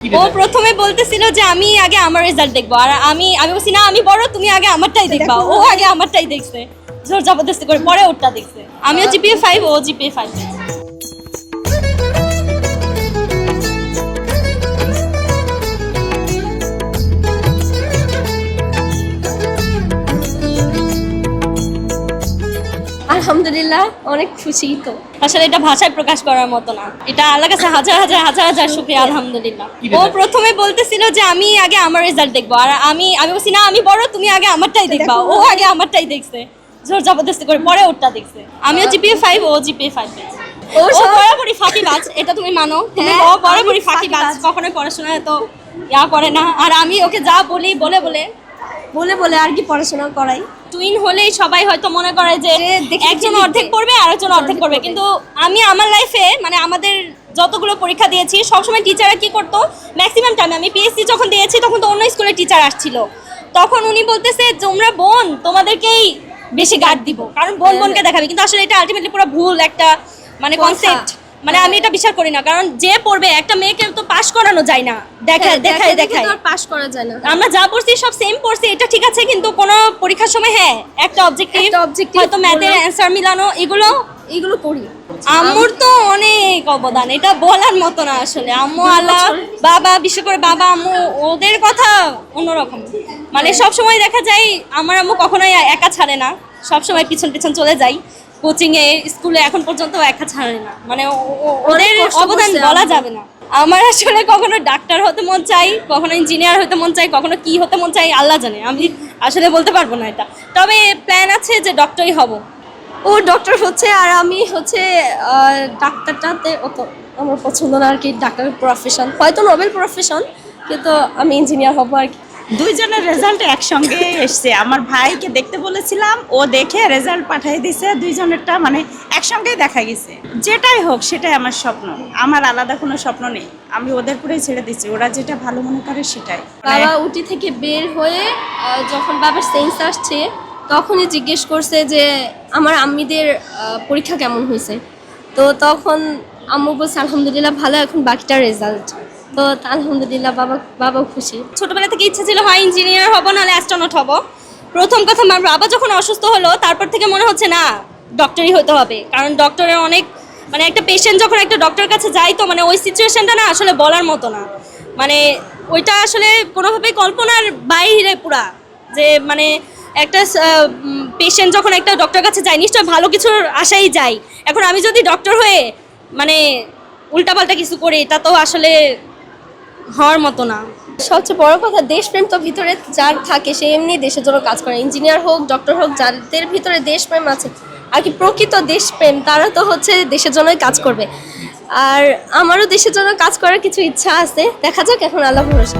ও প্রথমে বলতেছিল যে আমি আগে আমার রেজাল্ট দেখবো, আর আমি বলছি না আমি বড়, তুমি আগে আমারটাই দেখবা। ও আগে আমারটাই দেখছে, জোর জবরদস্তি করে, পরে ওরটা দেখছে। আমিও জিপিএ 5, ও জিপিএ 5। আলহামদুলিল্লাহ, অনেক খুশি। তো আসলে এটা ভাষায় প্রকাশ করার মতো না, এটা আল্লাহর কাছে হাজার হাজার হাজার হাজার শুকরিয়া। আলহামদুলিল্লাহ। ও প্রথমে বলতেছিল যে আমি আগে আমার রেজাল্ট দেখবো, আর আমি বলছি না আমি বড়, তুমি আগে আমারটাই দেখবা। ও আগে আমারটাই দেখছে, জোর জবরদস্তি করে, পরে ওরটা দেখছে। আমিও জিপিএ 5, ও জিপিএ 5। ও বরাবরই ফাঁকিবাজ, এটা তুমি মানো। ও বরাবরই ফাঁকিবাজ, কখনোই পড়াশোনা এত ইয়া করে না। আর আমি ওকে যা বলি বলে বলে আর কি পড়াশোনা করাই। টুইন হলেই সবাই হয়তো মনে করে যে একজন অর্ধেক পড়বে আর একজন অর্ধেক পড়বে, কিন্তু আমি আমার লাইফে মানে আমাদের যতগুলো পরীক্ষা দিয়েছি সবসময় টিচাররা কি করতো, ম্যাক্সিমাম টাইম আমি পিএসসি যখন দিয়েছি তখন তো অন্য স্কুলের টিচার আসছিল, তখন উনি বলতেছে তোমরা বোন তোমাদেরকেই বেশি গার্ড দিব, কারণ বোন বোনকে দেখাবে। কিন্তু আসলে এটা আলটিমেটলি পুরো ভুল একটা মানে কনসেপ্ট। মানে আমি এটা বিশ্বাস করি না, কারণ যে পড়বে একটা মেয়েকে তো পাস করানো যায় না দেখায় পাস করা যায় না। আমরা যা পড়ছি সব সেম পড়ছি, এটা ঠিক আছে, কিন্তু কোনো পরীক্ষার সময় হ্যাঁ একটা অবজেক্টিভ হয়তো ম্যাথের অ্যানসার মিলানো এগুলো পড়ি। আম্মুর তো অনেক অবদান, এটা বলার মতো না আসলে। আম্মু আল্লাহ, বাবা, বিশেষ করে বাবা আম্মু, ওদের কথা অন্যরকম। মানে সব সময় দেখা যায় আমার আম্মু কখনোই একা ছাড়ে না, সব সময় পিছন পিছন চলে যায় কোচিং এ, স্কুলে, এখন পর্যন্ত একা ছাড়ে না। মানে ওদের অবদান বলা যাবে না। আমার আসলে কখনো ডাক্তার হতে মন চাই, কখনো ইঞ্জিনিয়ার হতে মন চাই, কখনো কি হতে মন চাই আল্লাহ জানে, আমি আসলে বলতে পারবো না এটা। তবে প্ল্যান আছে যে ডক্টরই হব। ও ডক্টর হচ্ছে, আর আমি হচ্ছে ডাক্তারটাতে অত আমার পছন্দ না আর কি। ডাক্তারের প্রফেশন হয়তো নোবেল প্রফেশন, কিন্তু আমি ইঞ্জিনিয়ার হব আর কি। দুইজনের রেজাল্ট একসঙ্গে এসছে। আমার ভাইকে দেখতে বলেছিলাম, ও দেখে রেজাল্ট পাঠিয়ে দিছে, দুইজনেরটা মানে একসঙ্গেই দেখা গেছে। যেটাই হোক সেটাই আমার স্বপ্ন, আমার আলাদা কোনো স্বপ্ন নেই। আমি ওদের পুরেই ছেড়ে দিচ্ছি, ওরা যেটা ভালো মনে করে সেটাই। বাবা উটি থেকে বের হয়ে যখন বাবার সেন্স আসছে তখনই জিজ্ঞেস করছে যে আমার আম্মিদের পরীক্ষা কেমন হয়েছে। তো আম্মু বলছে আলহামদুলিল্লাহ ভালো, এখন বাকিটা রেজাল্ট। তো আলহামদুলিল্লাহ বাবা খুশি। ছোটবেলা থেকে ইচ্ছা ছিল হয় ইঞ্জিনিয়ার হব নাহলে অ্যাস্ট্রোনট হব। প্রথম কথা আমার বাবা যখন অসুস্থ হলো তারপর থেকে মনে হচ্ছে না ডক্টরই হতে হবে, কারণ ডক্টরের অনেক মানে একটা পেশেন্ট যখন একটা ডক্টরের কাছে যায় তো মানে ওই সিচুয়েশনটা না আসলে বলার মতো না। মানে ওইটা আসলে কোনোভাবেই কল্পনার বাইরে পুরা, যে মানে একটা পেশেন্ট যখন একটা ডক্টরের কাছে যায় নিশ্চয় ভালো কিছুর আশাই যায়। এখন আমি যদি ডক্টর হয়ে মানে উল্টাপাল্টা কিছু করি তা তো আসলে হওয়ার মতো না। সবচেয়ে বড় কথা দেশপ্রেম তো ভিতরে যার থাকে সে এমনি দেশের জন্য কাজ করে। ইঞ্জিনিয়ার হোক ডক্টর হোক, যাদের ভিতরে দেশপ্রেম আছে আর কি, প্রকৃত দেশপ্রেম, তারা তো হচ্ছে দেশের জন্যই কাজ করবে। আর আমারও দেশের জন্য কাজ করার কিছু ইচ্ছা আছে, দেখা যাক এখন আল্লাহ ভরসা।